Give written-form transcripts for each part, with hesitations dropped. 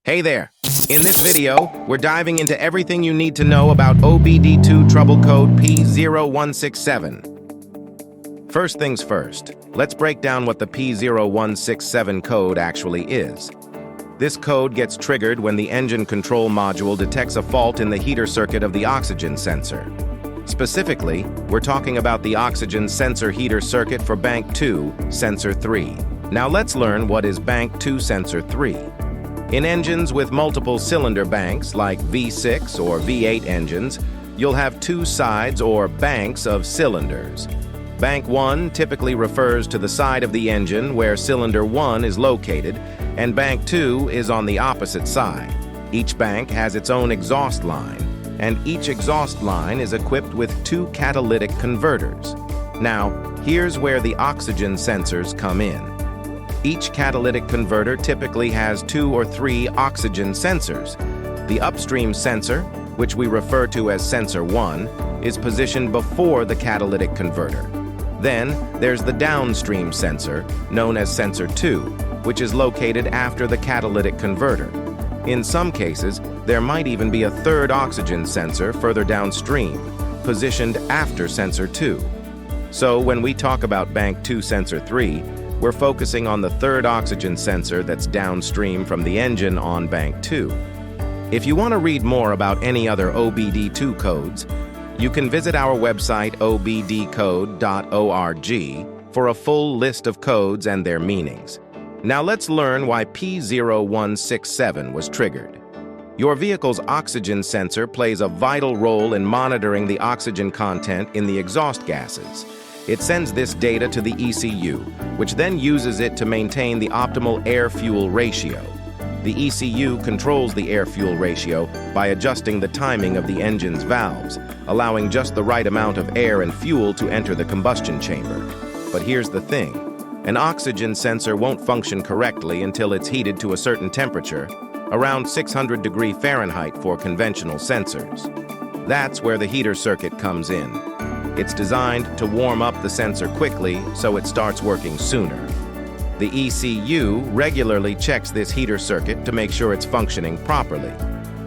Hey there! In this video, we're diving into everything you need to know about OBD2 trouble code P0167. First things first, let's break down what the P0167 code actually is. This code gets triggered when the engine control module detects a fault in the heater circuit of the oxygen sensor. Specifically, we're talking about the oxygen sensor heater circuit for Bank 2, Sensor 3. Now let's learn what is Bank 2 Sensor 3. In engines with multiple cylinder banks, like V6 or V8 engines, you'll have two sides or banks of cylinders. Bank 1 typically refers to the side of the engine where cylinder 1 is located, and Bank 2 is on the opposite side. Each bank has its own exhaust line, and each exhaust line is equipped with two catalytic converters. Now, here's where the oxygen sensors come in. Each catalytic converter typically has 2 or 3 oxygen sensors. The upstream sensor, which we refer to as sensor 1, is positioned before the catalytic converter. Then, there's the downstream sensor, known as sensor 2, which is located after the catalytic converter. In some cases, there might even be a third oxygen sensor further downstream, positioned after sensor 2. So when we talk about Bank 2 Sensor 3, we're focusing on the third oxygen sensor that's downstream from the engine on Bank 2. If you want to read more about any other OBD2 codes, you can visit our website obdcode.org for a full list of codes and their meanings. Now let's learn why P0167 was triggered. Your vehicle's oxygen sensor plays a vital role in monitoring the oxygen content in the exhaust gases. It sends this data to the ECU, which then uses it to maintain the optimal air-fuel ratio. The ECU controls the air-fuel ratio by adjusting the timing of the engine's valves, allowing just the right amount of air and fuel to enter the combustion chamber. But here's the thing. An oxygen sensor won't function correctly until it's heated to a certain temperature, around 600 degrees Fahrenheit for conventional sensors. That's where the heater circuit comes in. It's designed to warm up the sensor quickly so it starts working sooner. The ECU regularly checks this heater circuit to make sure it's functioning properly.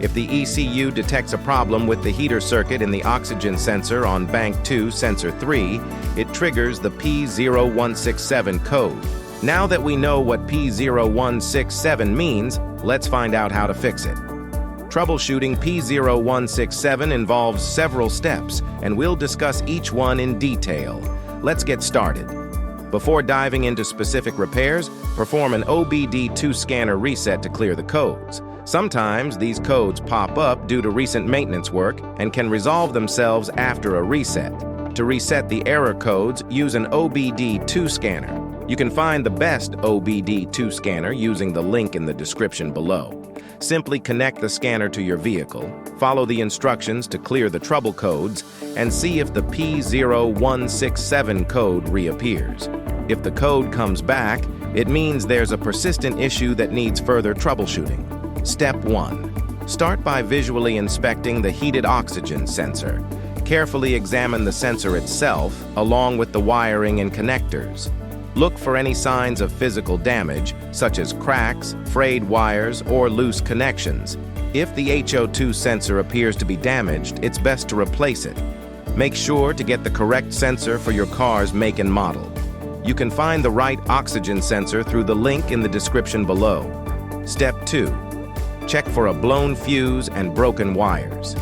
If the ECU detects a problem with the heater circuit in the oxygen sensor on Bank 2 Sensor 3, it triggers the P0167 code. Now that we know what P0167 means, let's find out how to fix it. Troubleshooting P0167 involves several steps, and we'll discuss each one in detail. Let's get started. Before diving into specific repairs, perform an OBD2 scanner reset to clear the codes. Sometimes these codes pop up due to recent maintenance work and can resolve themselves after a reset. To reset the error codes, use an OBD2 scanner. You can find the best OBD2 scanner using the link in the description below. Simply connect the scanner to your vehicle, follow the instructions to clear the trouble codes, and see if the P0167 code reappears. If the code comes back, it means there's a persistent issue that needs further troubleshooting. Step 1. Start by visually inspecting the heated oxygen sensor. Carefully examine the sensor itself, along with the wiring and connectors. Look for any signs of physical damage, such as cracks, frayed wires, or loose connections. If the HO2 sensor appears to be damaged, it's best to replace it. Make sure to get the correct sensor for your car's make and model. You can find the right oxygen sensor through the link in the description below. Step 2. Check for a blown fuse and broken wires.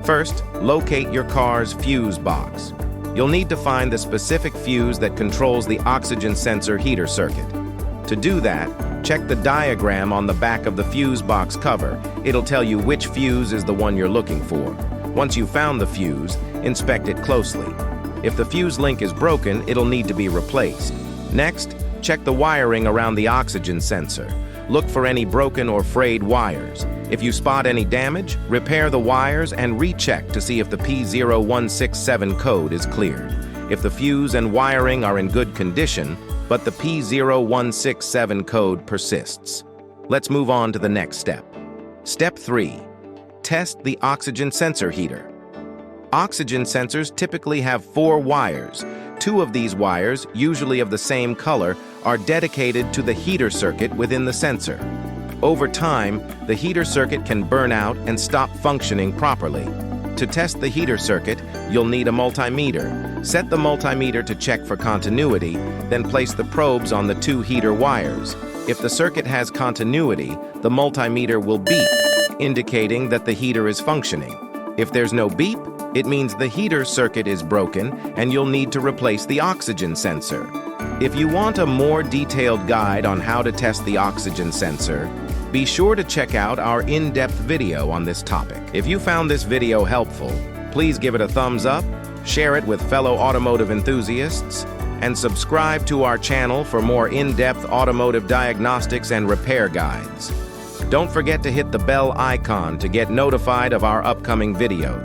First, locate your car's fuse box. You'll need to find the specific fuse that controls the oxygen sensor heater circuit. To do that, check the diagram on the back of the fuse box cover. It'll tell you which fuse is the one you're looking for. Once you've found the fuse, inspect it closely. If the fuse link is broken, it'll need to be replaced. Next, check the wiring around the oxygen sensor. Look for any broken or frayed wires. If you spot any damage, repair the wires and recheck to see if the P0167 code is cleared. If the fuse and wiring are in good condition, but the P0167 code persists. Let's move on to the next step. Step 3. Test the oxygen sensor heater. Oxygen sensors typically have 4 wires. 2 of these wires, usually of the same color, are dedicated to the heater circuit within the sensor. Over time, the heater circuit can burn out and stop functioning properly. To test the heater circuit, you'll need a multimeter. Set the multimeter to check for continuity, then place the probes on the 2 heater wires. If the circuit has continuity, the multimeter will beep, indicating that the heater is functioning. If there's no beep, it means the heater circuit is broken and you'll need to replace the oxygen sensor. If you want a more detailed guide on how to test the oxygen sensor, be sure to check out our in-depth video on this topic. If you found this video helpful, please give it a thumbs up, share it with fellow automotive enthusiasts, and subscribe to our channel for more in-depth automotive diagnostics and repair guides. Don't forget to hit the bell icon to get notified of our upcoming videos.